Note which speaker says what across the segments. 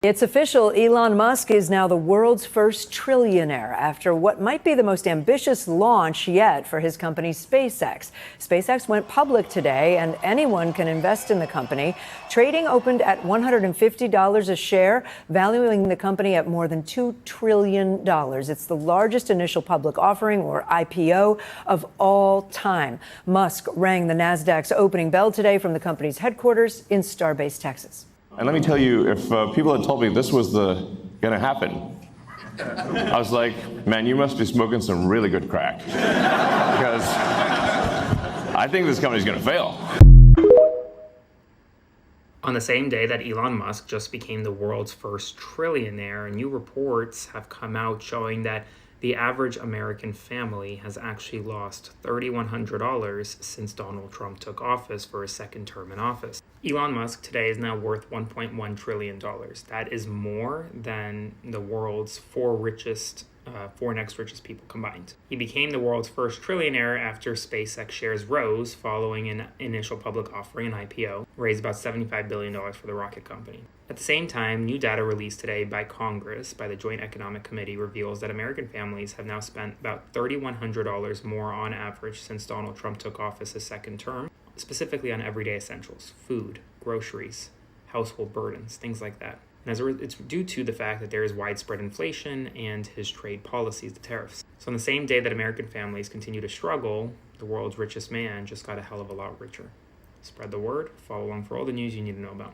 Speaker 1: It's official, Elon Musk is now the world's first trillionaire after what might be the most ambitious launch yet for his company SpaceX. SpaceX went public today and anyone can invest in the company. Trading opened at $150 a share, valuing the company at more than $2 trillion. It's the largest initial public offering, or IPO, of all time. Musk rang the Nasdaq's opening bell today from the company's headquarters in Starbase, Texas.
Speaker 2: And let me tell you, if people had told me this was gonna happen, I was like, man, you must be smoking some really good crack. Because I think this company's gonna fail.
Speaker 3: On the same day that Elon Musk just became the world's first trillionaire, new reports have come out showing that the average American family has actually lost $3,100 since Donald Trump took office for his second term in office. Elon Musk today is now worth $1.1 trillion. That is more than the world's four next richest people combined. He became the world's first trillionaire after SpaceX shares rose following an initial public offering, an IPO, raised about $75 billion for the rocket company. At the same time, new data released today by Congress, by the Joint Economic Committee, reveals that American families have now spent about $3,100 more on average since Donald Trump took office his second term, specifically on everyday essentials, food, groceries, household burdens, things like that. And it's due to the fact that there is widespread inflation and his trade policies, the tariffs. So on the same day that American families continue to struggle, the world's richest man just got a hell of a lot richer. Spread the word, follow along for all the news you need to know about.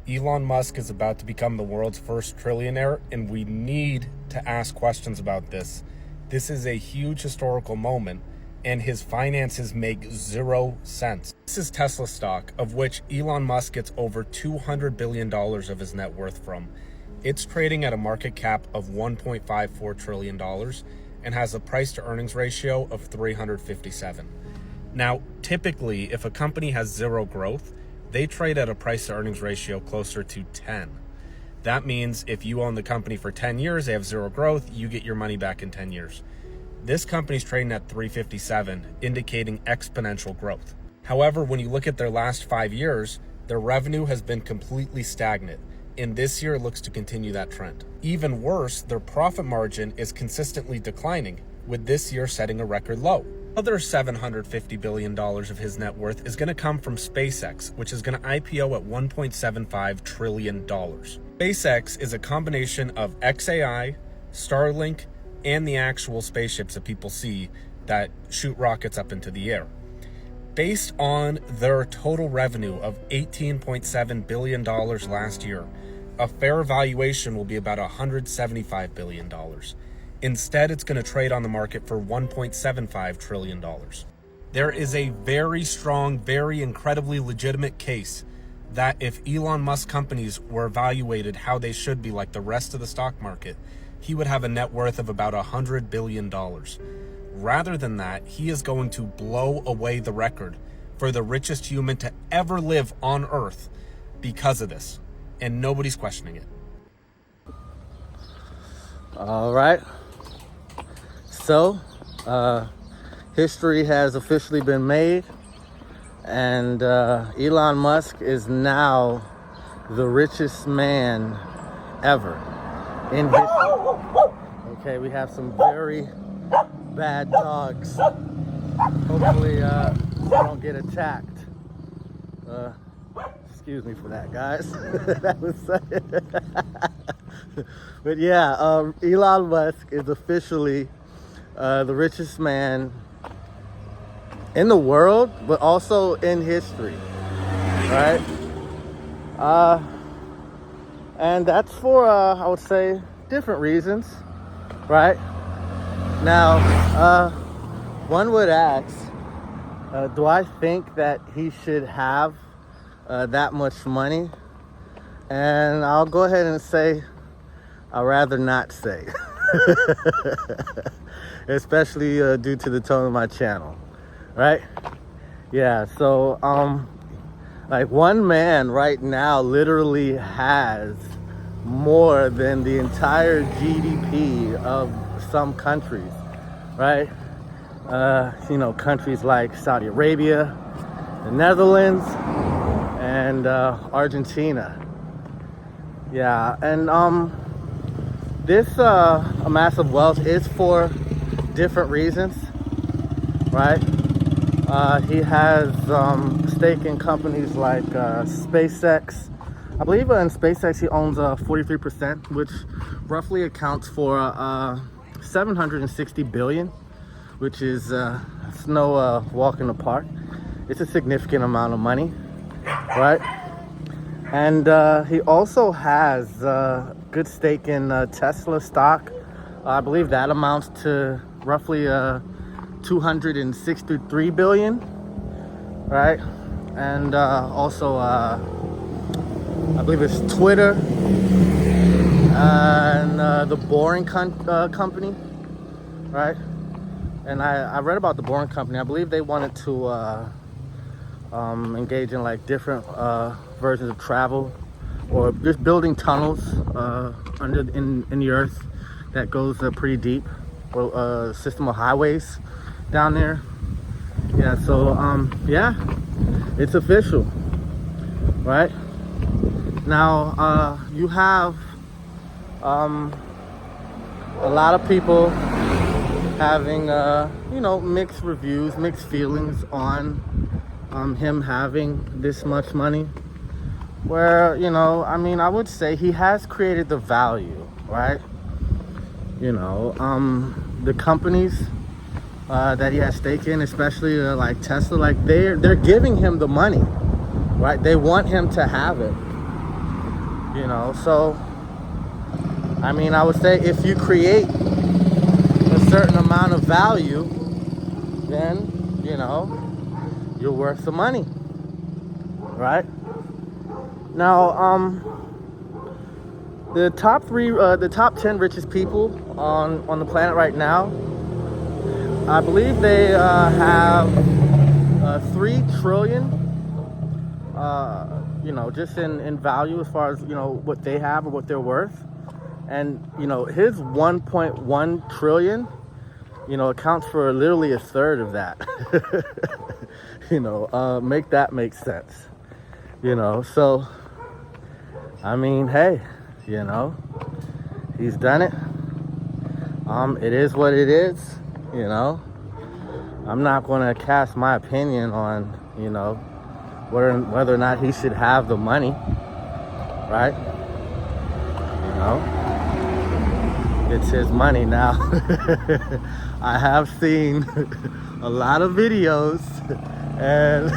Speaker 4: Elon Musk is about to become the world's first trillionaire, and we need to ask questions about this. This is a huge historical moment, and his finances make zero sense. This is Tesla stock, of which Elon Musk gets over $200 billion of his net worth from. It's trading at a market cap of $1.54 trillion and has a price to earnings ratio of 357. Now, typically, if a company has zero growth, they trade at a price to earnings ratio closer to 10. That means if you own the company for 10 years, they have zero growth, you get your money back in 10 years. This company's trading at 357, indicating exponential growth. However, when you look at their last 5 years, their revenue has been completely stagnant, and this year looks to continue that trend. Even worse, their profit margin is consistently declining, with this year setting a record low. Other $750 billion of his net worth is going to come from SpaceX, which is going to IPO at $1.75 trillion. SpaceX is a combination of XAI, Starlink, and the actual spaceships that people see that shoot rockets up into the air. Based on their total revenue of $18.7 billion last year, a fair valuation will be about $175 billion. Instead, it's going to trade on the market for $1.75 trillion. There is a very strong, very incredibly legitimate case that if Elon Musk companies were evaluated how they should be like the rest of the stock market, he would have a net worth of about $100 billion. Rather than that, he is going to blow away the record for the richest human to ever live on Earth because of this. And nobody's questioning it.
Speaker 5: All right. So, history has officially been made, and Elon Musk is now the richest man ever in history. Okay, we have some very bad dogs. Hopefully, we don't get attacked. Excuse me for that, guys. That was but yeah, Elon Musk is officially the richest man in the world, but also in history, right? And that's for, I would say, different reasons, right? Now, one would ask, do I think that he should have that much money? And I'll go ahead and say, I'd rather not say. Especially due to the tone of my channel, right? Yeah, so like one man right now literally has more than the entire GDP of some countries, right? Countries like Saudi Arabia, the Netherlands, and and Argentina. Yeah, and this massive wealth is for different reasons, right? He has stake in companies like SpaceX. I believe in SpaceX he owns 43%, which roughly accounts for 760 billion, which is it's no walk in the park. It's a significant amount of money, right? And he also has good stake in Tesla stock. I believe that amounts to roughly 263 billion, right? And also I believe it's Twitter and the Boring Company, right? And I read about the Boring Company. I believe they wanted to engage in like different versions of travel, or just building tunnels in the earth that goes pretty deep, or a system of highways down there. Yeah, so yeah, it's official, right? Now you have a lot of people having mixed reviews, mixed feelings on him having this much money, where I would say he has created the value, right? The companies that he has stake in, especially like Tesla, like they're giving him the money, right? They want him to have it, so I would say if you create a certain amount of value, then you're worth the money, right? Now the top 10 richest people on the planet right now, I believe they have 3 trillion just in value, as far as what they have or what they're worth. And his 1.1 trillion accounts for literally a third of that. Make that make sense. So hey, he's done it. It is what it is. I'm not going to cast my opinion on whether or not he should have the money, right? It's his money now. I have seen a lot of videos, and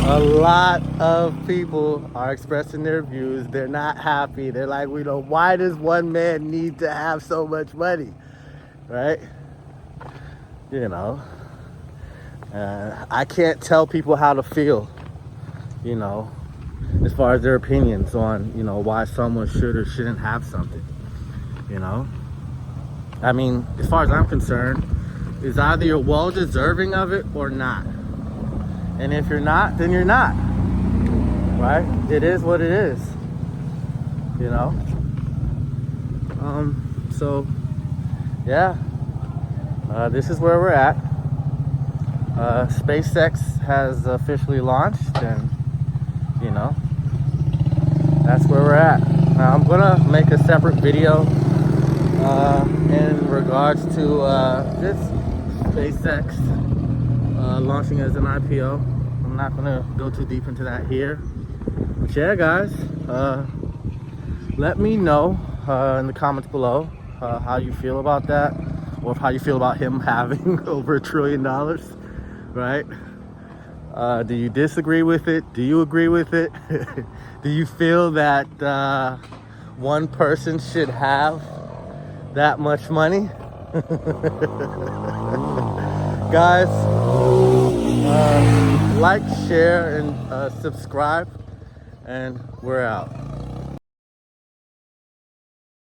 Speaker 5: a lot of people are expressing their views. They're not happy. They're like, why does one man need to have so much money, right? I can't tell people how to feel, as far as their opinions on, why someone should or shouldn't have something. As far as I'm concerned, it's either you're well deserving of it or not. And if you're not, then you're not, right? It is what it is, so yeah, this is where we're at. SpaceX has officially launched, and that's where we're at. Now I'm gonna make a separate video in regards to this SpaceX launching as an IPO. I'm not gonna go too deep into that here. But yeah, guys, let me know in the comments below how you feel about that, or how you feel about him having over $1 trillion, right? Do you disagree with it? Do you agree with it? Do you feel that one person should have that much money? Guys, like, share, and subscribe, and we're out.